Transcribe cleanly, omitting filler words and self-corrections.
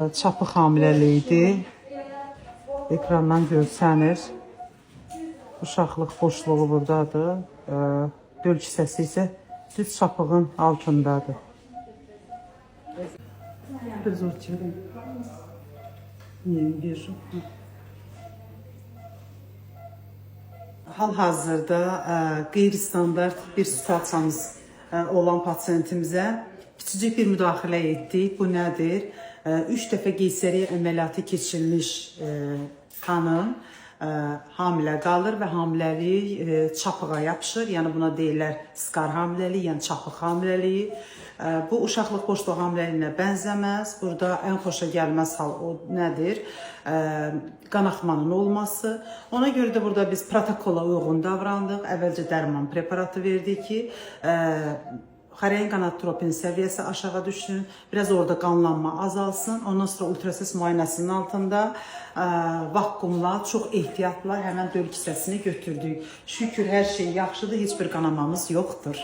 Çapıq hamiləliyi ekrandan görsənir. Uşaqlıq boşluğu buradadır. Döl kisəsi isə düz çapığın altındadır. Hal-hazırda qeyri-standart bir situasiyamız olan pasientimizə kiçicik bir müdaxilə etdik. Bu nədir? 3 dəfə qeysəriyyə əməliyyatı keçirilmiş xanım hamilə qalır və hamiləlik çapığa yapışır. Yəni buna deyirlər skar hamiləliyi, yəni çapıq hamiləliyi. Bu uşaqlıq boşluğu hamiləliyinə bənzəməz. Burada ən xoşa gəlməz hal o nədir? Qanaxmanın olması. Ona görə də burada biz protokola uyğun davrandıq. Əvvəlcə dərman preparatı verdik ki, xorein qanaditropin səviyyəsi aşağı düşsün, biraz orada qanlanma azalsın. Ondan sonra ultrases müayinəsinin altında vakuumla, çox ehtiyatla həmən döl kisəsini götürdük. Şükür, hər şey yaxşıdır, heç bir qanamamız yoxdur.